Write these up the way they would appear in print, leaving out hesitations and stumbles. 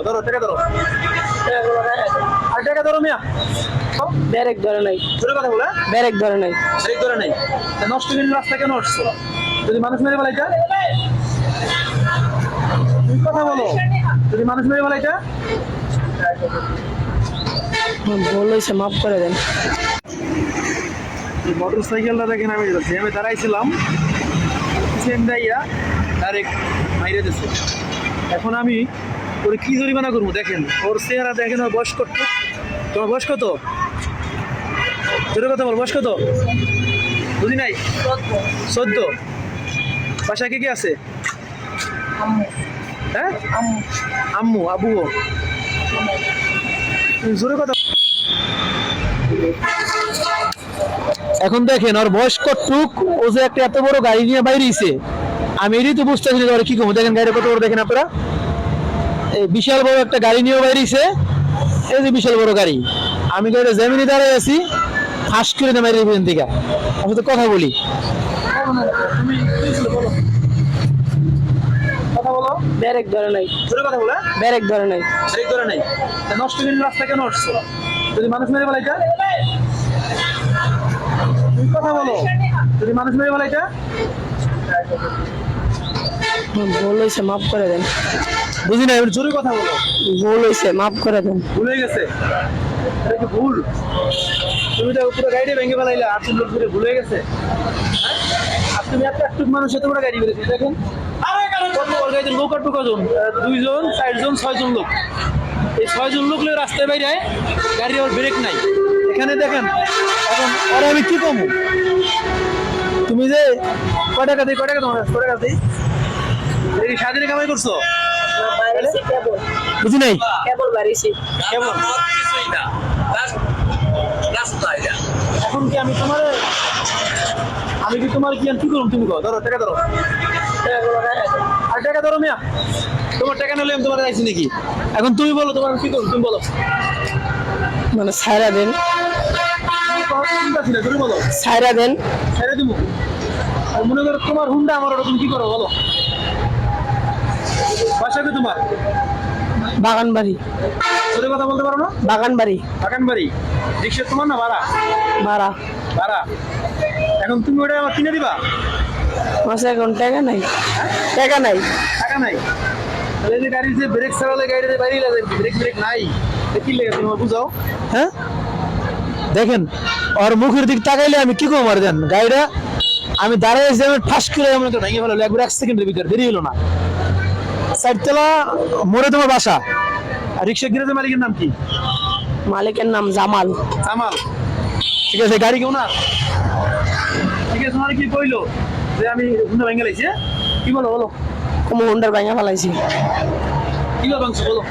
ধরো টাকা ধরো আর টাকা ধরো মিয়া ব্যারেক ধরে নাই, ধরে কথা বলে ব্যারেক ধরে নাই। ব্রেক ধরে নাই নষ্ট কিন্তু রাস্তা কেন আসছো যদি মানুষ মেরে বলাইটা তুমি কথা বলো যদি মানুষ মেরে বলাইটা ভুল হয়েছে, মাফ করে দেন। মোটর সাইকেলটা দেখেন আমি জ্যামে দাঁড়াইছিলাম সেম দাইয়া ডাইরেক্ট মাইরে দিচ্ছে। এখন আমি ওর কি জরিমানা করবো দেখেন, ওর চেহারা দেখেন, ওর বয়স কত, তোমার বয়স কত, তোর কথা বল বয়স কত বুঝি নাই? 14। বাসায় কে কে আছে? হ্যাঁ আম্মু আব্বুও জোরে কথা। এখন দেখেন ওর বয়স কতটুক, ও যে একটা এত বড় গাড়ি নিয়ে বাইরেছে, আমি এটাই তো বুঝতেছি না কি করবো। দেখেন গাড়িটা কত বড় দেখেন আপনারা, এই বিশাল বড় একটা গাড়ি নিয়ে বাইরেছে, এই যে বিশাল বড় গাড়ি। আমি গাড়িটা জমিনে দাঁড়াই আছি, ফাঁস করে না বাইরে পর্যন্ত দিকে আমি তো কথা বলি। কথা বলো। ব্যারেক ধরে নাই, জোরে কথা বলে ব্যারেক ধরে নাই। ব্রেক ধরে নাই নষ্ট কিন্তু রাস্তা কেন আসছো যদি মানুষ মেরে বলাইটা তুমি কথা বলো যদি মানুষ মেরে বলাইটা ভুল হয়েছে, মাফ করে দেন। বুঝি না, এবার জোরে কথা বলো। ভুল হয়েছে, মাফ করে দেন। ভুল হয়ে গেছে, এটা কি ভুল? তুমি তো পুরো গাড়ি ভেঙে ফেলাইলা, 8 লোক ধরে ভুল হয়ে গেছে। আর তুমি একটা একটু মানুষ এত বড় গাড়ি বেরিয়েছে দেখেন, কত বড় গাড়িতে লোক আর কজন, 2 জন 4 জন 6 জন লোক। এই 6 জন লোক নিয়ে রাস্তায় বাইরে গাড়ির আবার ব্রেক নাই। এখানে দেখেন এখন ওরা আমি কি কমু, তুমি যে কয় টাকা দিই, কয় টাকা তোমার কয় টাকা দিই, এই সারাদিনে কামাই করছো? বুঝি নাই কেবল বাড়িছি। কেমন এখন কি আমি তোমার, আমি কি তোমার কি কি করুন? তুমি কো ধরো টাকা ধরো আর টাকা ধরো মিয়া, তোমার টাকা নিলে আমি তোমার চাইছি নাকি? এখন তুমি বলো তোমার কি করুন, তুমি বলো। মানে ছাইরা দেন, চিন্তা ছিল তুমি বলো, ছাইরা দেন। ছেড়ে দিব। আর মনে করো তোমার হুন্ডা আমার ওটা, তুমি কি করো বলো? বাসা কি তোমার? বাগান বাড়ি, ওদের কথা বলতে পারো না? বাগান বাড়ি। বাগান বাড়ি, রিক্সা তোমার না ভাড়া? ভাড়া। ভাড়া। এখন তুমি ওটা আমার কিনে দিবা? মাসে এখন টাকা নাই, টাকা নাই। টাকা নাই, তাহলে যে গাড়ি যে ব্রেক ছাড়ালে গাড়িতে বাইরে যাবে, ব্রেক ব্রেক নাই, কি লেগে তোমার বুঝাও। হ্যাঁ দেখেন ওর মুখের দিক তাকাইলে আমি কি করবো, আর দেন গাড়িটা আমি দাঁড়িয়ে এসে আমি ঠাস করে এমন একটা ভেঙে ফেলো একবার, 1 সেকেন্ডের ভিতরে দেরি হলো না। সাইডতলা মোড়ে তোমার বাসা। আর রিক্সা গ্যারেজের মালিকের নাম কি? মালিকের নাম জামাল। জামাল। ঠিক আছে, গাড়ি কেউ না, ঠিক আছে। তোমার কি কইলো যে আমি হুন্ডা ভেঙে লাইছি? কি বলো বলো, কোন হুন্ডার ভাঙা ফেলাইছি। কি বলো বলো।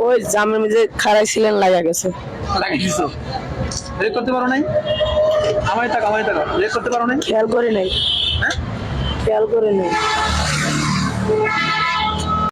ওই জামের মধ্যে খারাইছিলেন লাগা গেছে। লাগিয়ে দিছো, ব্রেক করতে পারো নাই? আমায় টাকা ব্রেক করতে পারো নাই? খেয়াল করে নাই, হ্যাঁ খেয়াল করে নাই।